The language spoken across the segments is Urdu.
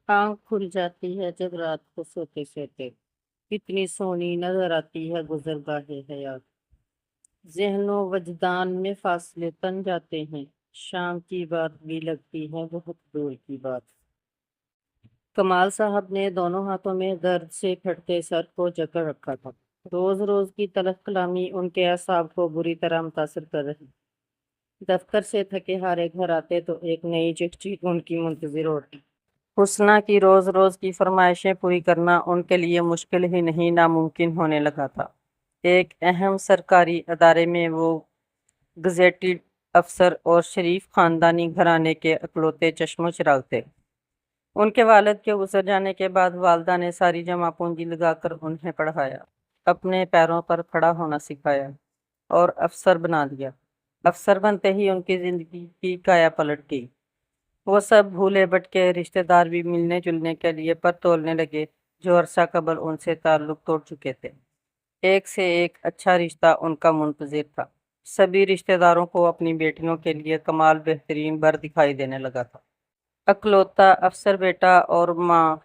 آنکھ کھل جاتی ہے جب رات کو سوتے سوتے، کتنی سونی نظر آتی ہے گزرگاہ حیات۔ ذہن و وجدان میں فاصلے بن جاتے ہیں، شام کی بات بھی لگتی ہے بہت دور کی بات۔ کمال صاحب نے دونوں ہاتھوں میں درد سے پھٹتے سر کو جکڑ رکھا تھا۔ روز روز کی تلخ کلامی ان کے اعصاب کو بری طرح متاثر کر رہی۔ دفتر سے تھکے ہارے گھر آتے تو ایک نئی چٹھی ان کی منتظر ہوتی۔ حسنہ کی روز روز کی فرمائشیں پوری کرنا ان کے لیے مشکل ہی نہیں ناممکن ہونے لگا تھا۔ ایک اہم سرکاری ادارے میں وہ گزیٹڈ افسر اور شریف خاندانی گھرانے کے اکلوتے چشم و چراغ تھے۔ ان کے والد کے گزر جانے کے بعد والدہ نے ساری جمع پونجی لگا کر انہیں پڑھایا، اپنے پیروں پر کھڑا ہونا سکھایا اور افسر بنا دیا۔ افسر بنتے ہی ان کی زندگی کی کایا پلٹ گئی۔ وہ سب بھولے بھٹکے رشتہ دار بھی ملنے جلنے کے لیے پر تولنے لگے جو عرصہ قبل ان سے تعلق توڑ چکے تھے۔ ایک سے ایک اچھا رشتہ ان کا منتظر تھا۔ سبھی رشتہ داروں کو اپنی بیٹیوں کے لیے کمال بہترین بر دکھائی دینے لگا تھا۔ اکلوتا افسر بیٹا اور ماں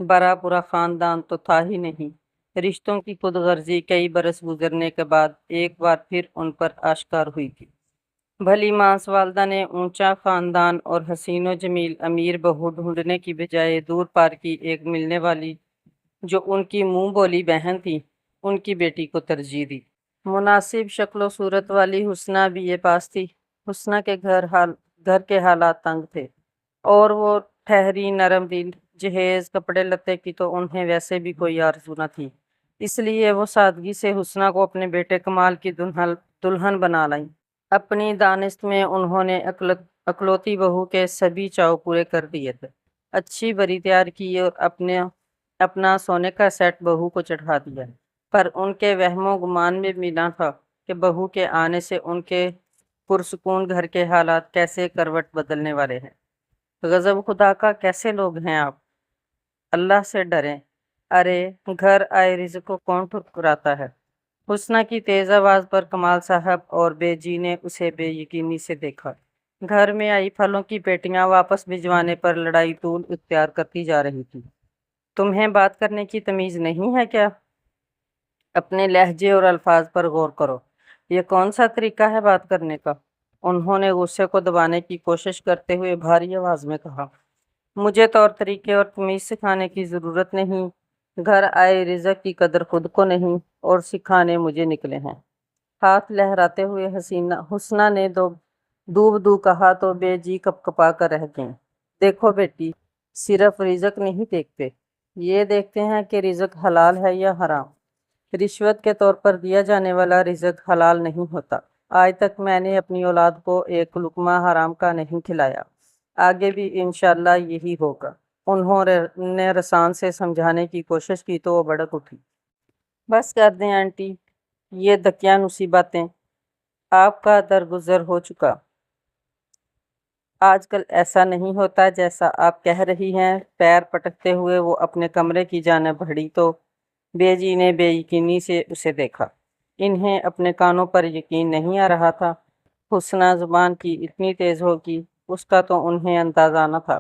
برا برا خاندان تو تھا ہی نہیں۔ رشتوں کی خود غرضی کئی برس گزرنے کے بعد ایک بار پھر ان پر آشکار ہوئی تھی۔ بھلی مانس والدہ نے اونچا خاندان اور حسین و جمیل امیر بہو ڈھونڈنے کی بجائے دور پار کی ایک ملنے والی جو ان کی منہ بولی بہن تھی، ان کی بیٹی کو ترجیح دی۔ مناسب شکل و صورت والی حسنہ بھی یہ پاس تھی۔ حسنہ کے گھر کے حالات تنگ تھے اور وہ ٹھہری نرم دل، جہیز کپڑے لتے کی تو انہیں ویسے بھی کوئی آرزو نہ تھی، اس لیے وہ سادگی سے حسنہ کو اپنے بیٹے کمال کی دلہن بنا لائیں۔ اپنی دانست میں انہوں نے اکلوتی بہو کے سبھی چاؤ پورے کر دیے تھے۔ اچھی بری تیار کی اور اپنا سونے کا سیٹ بہو کو چڑھا دیا، پر ان کے وہم و گمان میں بھی نہ تھا کہ بہو کے آنے سے ان کے پرسکون گھر کے حالات کیسے کروٹ بدلنے والے ہیں۔ غضب خدا کا کیسے لوگ ہیں آپ، اللہ سے ڈریں، ارے گھر آئے رزق کو کون ٹھکراتا ہے۔ حسنہ کی تیز آواز پر کمال صاحب اور بے جی نے اسے بے یقینی سے دیکھا۔ گھر میں آئی پھلوں کی پیٹیاں واپس بھجوانے پر لڑائی طول اختیار کرتی جا رہی تھی۔ تمہیں بات کرنے کی تمیز نہیں ہے کیا؟ اپنے لہجے اور الفاظ پر غور کرو، یہ کون سا طریقہ ہے بات کرنے کا؟ انہوں نے غصے کو دبانے کی کوشش کرتے ہوئے بھاری آواز میں کہا۔ مجھے طور طریقے اور تمیز سکھانے کی ضرورت نہیں، گھر آئے رزق کی قدر خود کو نہیں اور سکھانے مجھے نکلے ہیں۔ ہاتھ لہراتے ہوئے حسنہ نے دو کہا تو بے جی کپ کپا کر رہ گئیں۔ دیکھو بیٹی، صرف رزق نہیں دیکھتے، یہ دیکھتے ہیں کہ رزق حلال ہے یا حرام۔ رشوت کے طور پر دیا جانے والا رزق حلال نہیں ہوتا۔ آج تک میں نے اپنی اولاد کو ایک لقمہ حرام کا نہیں کھلایا، آگے بھی انشاءاللہ یہی ہوگا۔ انہوں نے رسان سے سمجھانے کی کوشش کی تو وہ بھڑک اٹھی۔ بس کر دیں آنٹی، یہ دقیانوسی باتیں، آپ کا درگزر ہو چکا۔ آج کل ایسا نہیں ہوتا جیسا آپ کہہ رہی ہیں۔ پیر پٹکتے ہوئے وہ اپنے کمرے کی جانب بڑھی تو بے جی نے بے یقینی سے اسے دیکھا۔ انہیں اپنے کانوں پر یقین نہیں آ رہا تھا۔ حسنہ زبان کی اتنی تیز ہوگی اس کا تو انہیں اندازہ نہ تھا۔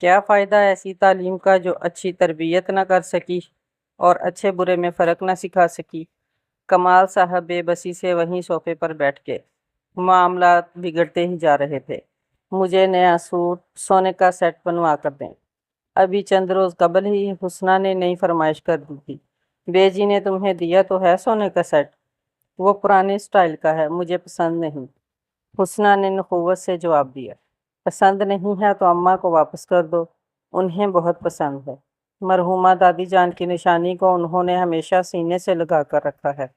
کیا فائدہ ایسی تعلیم کا جو اچھی تربیت نہ کر سکی اور اچھے برے میں فرق نہ سکھا سکی۔ کمال صاحب بے بسی سے وہیں صوفے پر بیٹھ گئے۔ معاملات بگڑتے ہی جا رہے تھے۔ مجھے نیا سوٹ، سونے کا سیٹ بنوا کر دیں۔ ابھی چند روز قبل ہی حسنہ نے نئی فرمائش کر دی تھی۔ بے جی نے تمہیں دیا تو ہے سونے کا سیٹ، وہ پرانے سٹائل کا ہے، مجھے پسند نہیں۔ حسنہ نے نخوت سے جواب دیا۔ پسند نہیں ہے تو اماں کو واپس کر دو، انہیں بہت پسند ہے۔ مرحومہ دادی جان کی نشانی کو انہوں نے ہمیشہ سینے سے لگا کر رکھا ہے۔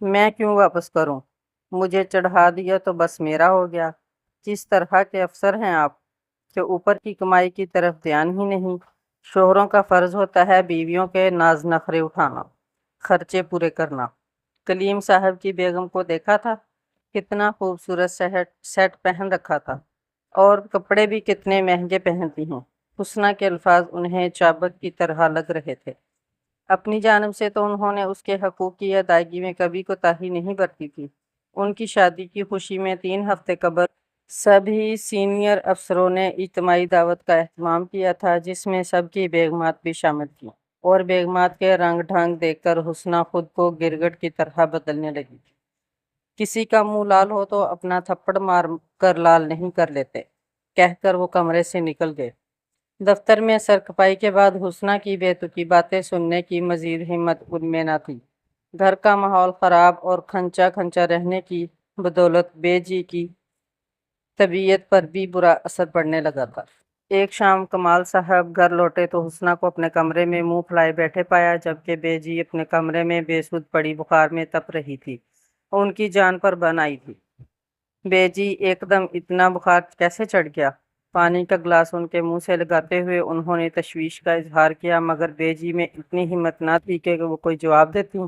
میں کیوں واپس کروں؟ مجھے چڑھا دیا تو بس میرا ہو گیا۔ کس طرح کے افسر ہیں آپ کہ اوپر کی کمائی کی طرف دھیان ہی نہیں؟ شوہروں کا فرض ہوتا ہے بیویوں کے ناز نخرے اٹھانا، خرچے پورے کرنا۔ کلیم صاحب کی بیگم کو دیکھا تھا، کتنا خوبصورت سیٹ پہن رکھا تھا اور کپڑے بھی کتنے مہنگے پہنتی ہیں۔ حسنہ کے الفاظ انہیں چابک کی طرح لگ رہے تھے۔ اپنی جانب سے تو انہوں نے اس کے حقوق کی ادائیگی میں کبھی کوتاہی نہیں برتی تھی۔ ان کی شادی کی خوشی میں 3 ہفتے قبل سبھی سینئر افسروں نے اجتماعی دعوت کا اہتمام کیا تھا جس میں سب کی بیگمات بھی شامل تھیں اور بیگمات کے رنگ ڈھنگ دیکھ کر حسنہ خود کو گرگٹ کی طرح بدلنے لگی تھی۔ کسی کا منہ لال ہو تو اپنا تھپڑ مار کر لال نہیں کر لیتے کہہ کر وہ کمرے سے نکل گئے۔ دفتر میں سرکپائی کے بعد حسنہ کی بیتوکی باتیں سننے کی مزید ہمت ان میں نہ تھی۔ گھر کا ماحول خراب اور کھنچا کھنچا رہنے کی بدولت بے جی کی طبیعت پر بھی برا اثر پڑنے لگا تھا۔ ایک شام کمال صاحب گھر لوٹے تو حسنہ کو اپنے کمرے میں منہ پھلائے بیٹھے پایا جبکہ بے جی اپنے کمرے میں بے سود پڑی بخار میں تپ رہی تھی، ان کی جان پر بن آئی تھی۔ بے جی ایک دم اتنا بخار کیسے چڑھ گیا؟ پانی کا گلاس ان کے منہ سے لگاتے ہوئے انہوں نے تشویش کا اظہار کیا مگر بے جی میں اتنی ہمت نہ تھی کہ وہ کوئی جواب دیتی۔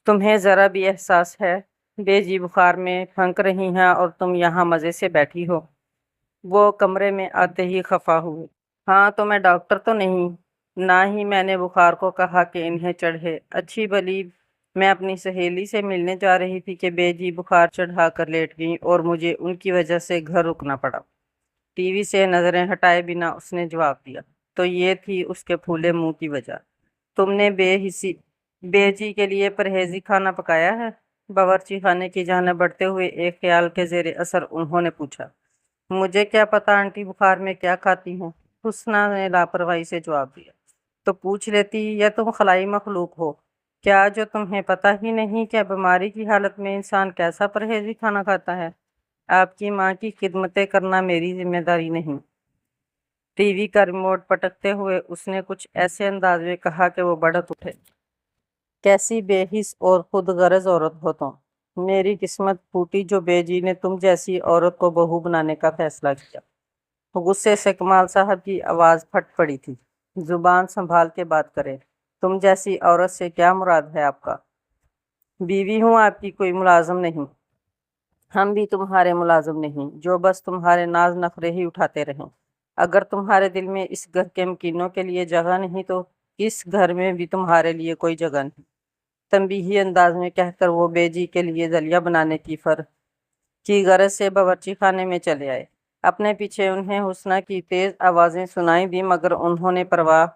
تمہیں ذرا بھی احساس ہے بے جی بخار میں پھنک رہی ہیں اور تم یہاں مزے سے بیٹھی ہو؟ وہ کمرے میں آتے ہی خفا ہوئے۔ ہاں تو میں ڈاکٹر تو نہیں، نہ ہی میں نے بخار کو کہا کہ انہیں چڑھے۔ اچھی بھلی میں اپنی سہیلی سے ملنے جا رہی تھی کہ بے جی بخار چڑھا کر لیٹ گئیں اور مجھے ان کی وجہ سے گھر رکنا پڑا۔ ٹی وی سے نظریں ہٹائے بنا اس نے جواب دیا۔ تو یہ تھی اس کے پھولے منہ کی وجہ۔ تم نے بے جی کے لیے پرہیزی کھانا پکایا ہے؟ باورچی خانے کی جانب بڑھتے ہوئے ایک خیال کے زیر اثر انہوں نے پوچھا۔ مجھے کیا پتا آنٹی بخار میں کیا کھاتی ہیں، حسنہ نے لاپرواہی سے جواب دیا۔ تو پوچھ لیتی، یا تم خلائی مخلوق ہو کیا جو تمہیں پتہ ہی نہیں کہ بیماری کی حالت میں انسان کیسا پرہیزی کھانا کھاتا ہے؟ آپ کی ماں کی خدمتیں کرنا میری ذمہ داری نہیں۔ ٹی وی کا ریموٹ پٹکتے ہوئے اس نے کچھ ایسے انداز میں کہا کہ وہ بڑک اٹھے۔ کیسی بے حس اور خود غرض عورت ہو تم! میری قسمت پھوٹی جو بے جی نے تم جیسی عورت کو بہو بنانے کا فیصلہ کیا۔ غصے سے کمال صاحب کی آواز پھٹ پڑی تھی۔ زبان سنبھال کے بات کرے، تم جیسی عورت سے کیا مراد ہے آپ کا؟ بیوی ہوں آپ کی، کوئی ملازم نہیں۔ ہم بھی تمہارے ملازم نہیں جو بس تمہارے ناز نخرے ہی اٹھاتے رہیں۔ اگر تمہارے دل میں اس گھر کے مکینوں کے لیے جگہ نہیں تو اس گھر میں بھی تمہارے لیے کوئی جگہ نہیں۔ تنبیہی انداز میں کہہ کر وہ بے جی کے لیے دلیا بنانے کی غرض سے باورچی خانے میں چلے آئے۔ اپنے پیچھے انہیں حسنہ کی تیز آوازیں سنائی دی مگر انہوں نے پرواہ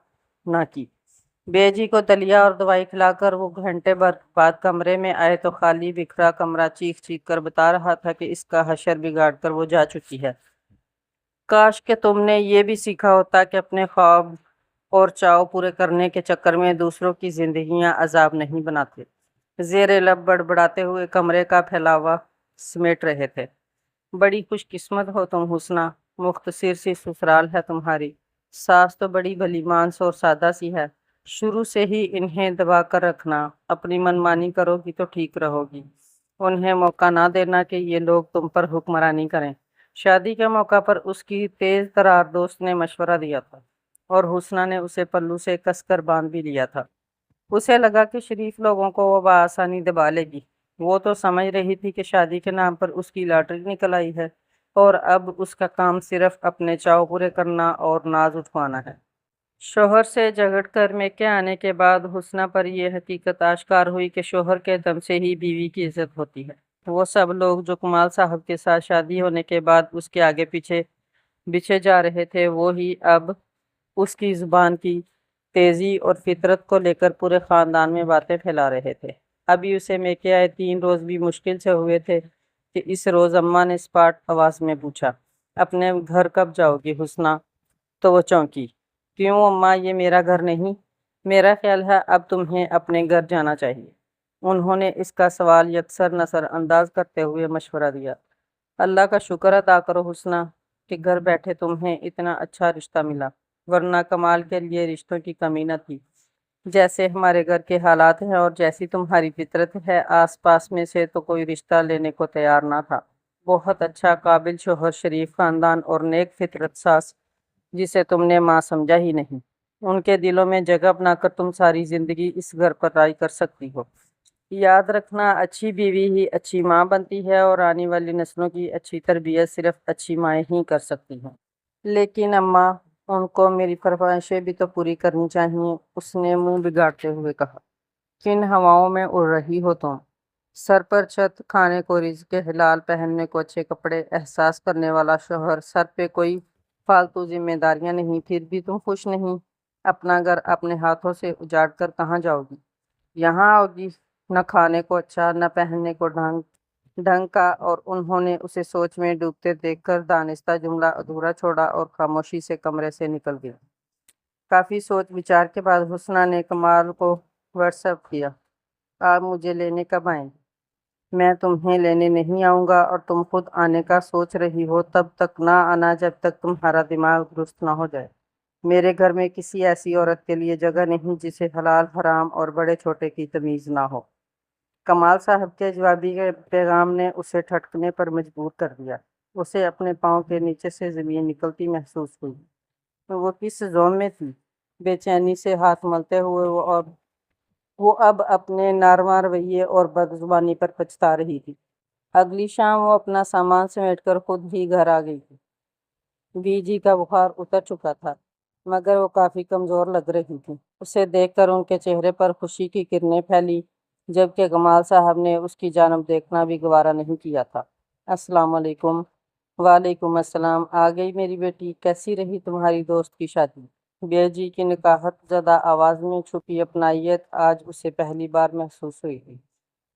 نہ کی۔ بے جی کو دلیا اور دوائی کھلا کر وہ گھنٹے بھر بعد کمرے میں آئے تو خالی بکھرا کمرہ چیخ چیخ کر بتا رہا تھا کہ اس کا حشر بگاڑ کر وہ جا چکی ہے۔ کاش کہ تم نے یہ بھی سیکھا ہوتا کہ اپنے خواب اور چاؤ پورے کرنے کے چکر میں دوسروں کی زندگیاں عذاب نہیں بناتے۔ زیر لب بڑبڑاتے ہوئے کمرے کا پھیلاوا سمیٹ رہے تھے۔ بڑی خوش قسمت ہو تم حسنہ، مختصر سی سسرال ہے تمہاری۔ ساس تو بڑی بھلی مانس اور سادہ سی ہے، شروع سے ہی انہیں دبا کر رکھنا، اپنی منمانی کرو گی تو ٹھیک رہو گی، انہیں موقع نہ دینا کہ یہ لوگ تم پر حکمرانی کریں۔ شادی کے موقع پر اس کی تیز ترار دوست نے مشورہ دیا تھا اور حسنہ نے اسے پلو سے کس کر باندھ بھی لیا تھا۔ اسے لگا کہ شریف لوگوں کو وہ بآسانی دبا لے گی۔ وہ تو سمجھ رہی تھی کہ شادی کے نام پر اس کی لاٹری نکل آئی ہے اور اب اس کا کام صرف اپنے چاؤ پورے کرنا اور ناز اٹھوانا ہے۔ شوہر سے جھگڑ کر میکے آنے کے بعد حسنہ پر یہ حقیقت آشکار ہوئی کہ شوہر کے دم سے ہی بیوی کی عزت ہوتی ہے۔ وہ سب لوگ جو کمال صاحب کے ساتھ شادی ہونے کے بعد اس کے آگے پیچھے بچھے جا رہے تھے وہی اب اس کی زبان کی تیزی اور فطرت کو لے کر پورے خاندان میں باتیں پھیلا رہے تھے۔ ابھی اسے میکے آئے 3 روز بھی مشکل سے ہوئے تھے کہ اس روز اماں نے اسپاٹ آواز میں پوچھا، اپنے گھر کب جاؤ گی حسنہ؟ تو وہ چونکی۔ کیوں اماں، یہ میرا گھر نہیں؟ میرا خیال ہے اب تمہیں اپنے گھر جانا چاہیے۔ انہوں نے اس کا سوال یکسر نثر انداز کرتے ہوئے مشورہ دیا۔ اللہ کا شکر ادا کرو حسنہ کہ گھر بیٹھے تمہیں اتنا اچھا رشتہ ملا، ورنہ کمال کے لیے رشتوں کی کمی نہ تھی۔ جیسے ہمارے گھر کے حالات ہیں اور جیسی تمہاری فطرت ہے، آس پاس میں سے تو کوئی رشتہ لینے کو تیار نہ تھا۔ بہت اچھا، قابل شوہر، شریف خاندان اور نیک فطرت ساس جسے تم نے ماں سمجھا ہی نہیں، ان کے دلوں میں جگہ بنا کر تم ساری زندگی اس گھر پر رائی کر سکتی ہو۔ یاد رکھنا، اچھی بیوی ہی اچھی ماں بنتی ہے اور آنے والی نسلوں کی اچھی تربیت صرف اچھی مائیں ہی کر سکتی ہیں۔ لیکن اماں، ان کو میری فرمائشیں بھی تو پوری کرنی چاہیے، اس نے منہ بگاڑتے ہوئے کہا۔ کن ہواؤں میں اڑ رہی ہو تم؟ سر پر چھت، کھانے کو رزق حلال، پہننے کو اچھے کپڑے، احساس کرنے والا شوہر، سر پہ کوئی فالتو ذمہ داریاں نہیں، پھر بھی تم خوش نہیں؟ اپنا گھر اپنے ہاتھوں سے اجاڑ کر کہاں جاؤ گی؟ یہاں آؤ گی؟ نہ کھانے کو اچھا، نہ پہننے کو ڈھنگ کا، اور انہوں نے اسے سوچ میں ڈوبتے دیکھ کر دانستہ جملہ ادھورا چھوڑا اور خاموشی سے کمرے سے نکل گیا۔ کافی سوچ بچار کے بعد حسنہ نے کمال کو واٹس ایپ کیا، آپ مجھے لینے کب آئیں گے؟ میں تمہیں لینے نہیں آؤں گا، اور تم خود آنے کا سوچ رہی ہو تب تک نہ آنا جب تک تمہارا دماغ درست نہ ہو جائے۔ میرے گھر میں کسی ایسی عورت کے لیے جگہ نہیں جسے حلال حرام اور بڑے چھوٹے کی تمیز نہ ہو۔ کمال صاحب کے جوابی پیغام نے اسے ٹھٹکنے پر مجبور کر دیا۔ اسے اپنے پاؤں کے نیچے سے زمین نکلتی محسوس ہوئی۔ وہ کس زوم میں تھی؟ بے چینی سے ہاتھ ملتے ہوئے وہ اب اپنے ناروا رویے اور بد زبانی پر پچھتا رہی تھی۔ اگلی شام وہ اپنا سامان سمیٹ کر خود ہی گھر آ گئی تھی۔ بی جی کا بخار اتر چکا تھا، مگر وہ کافی کمزور لگ رہی تھی۔ اسے دیکھ کر ان کے چہرے پر خوشی کی کرنیں پھیلی، جبکہ کمال صاحب نے اس کی جانب دیکھنا بھی گوارا نہیں کیا تھا۔ السلام علیکم۔ وعلیکم السلام۔ آ گئی میری بیٹی، کیسی رہی تمہاری دوست کی شادی؟ بے جی کی نکاحت زدہ آواز میں چھپی اپنائیت آج اسے پہلی بار محسوس ہوئی تھی۔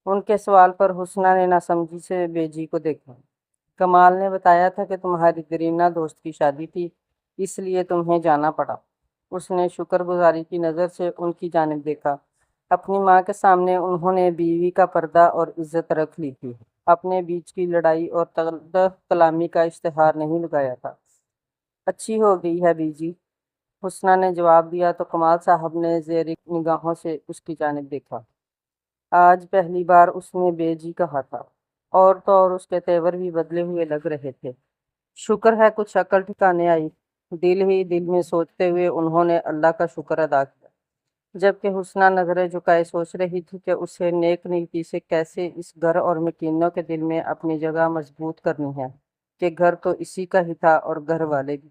ان کے سوال پر حسنہ نے ناسمجھی سے بے جی کو دیکھا۔ کمال نے بتایا تھا کہ تمہاری دیرینہ دوست کی شادی تھی، اس لیے تمہیں جانا پڑا۔ اس نے شکر گزاری کی نظر سے ان کی جانب دیکھا۔ اپنی ماں کے سامنے انہوں نے بیوی کا پردہ اور عزت رکھ لی تھی، اپنے بیچ کی لڑائی اور کلامی کا اشتہار نہیں لگایا تھا۔ اچھی ہو گئی ہے بی جی، حسنہ نے جواب دیا تو کمال صاحب نے زیر نگاہوں سے اس کی جانب دیکھا۔ آج پہلی بار اس نے بے جی کہا تھا، اور تو اور اس کے تیور بھی بدلے ہوئے لگ رہے تھے۔ شکر ہے کچھ عقل ٹھکانے آئی، دل ہی دل میں سوچتے ہوئے انہوں نے اللہ کا شکر ادا کیا، جبکہ حسنہ نظریں جھکائے سوچ رہی تھی کہ اسے نیک نیتی سے کیسے اس گھر اور مکینوں کے دل میں اپنی جگہ مضبوط کرنی ہے، کہ گھر تو اسی کا ہی تھا اور گھر والے بھی۔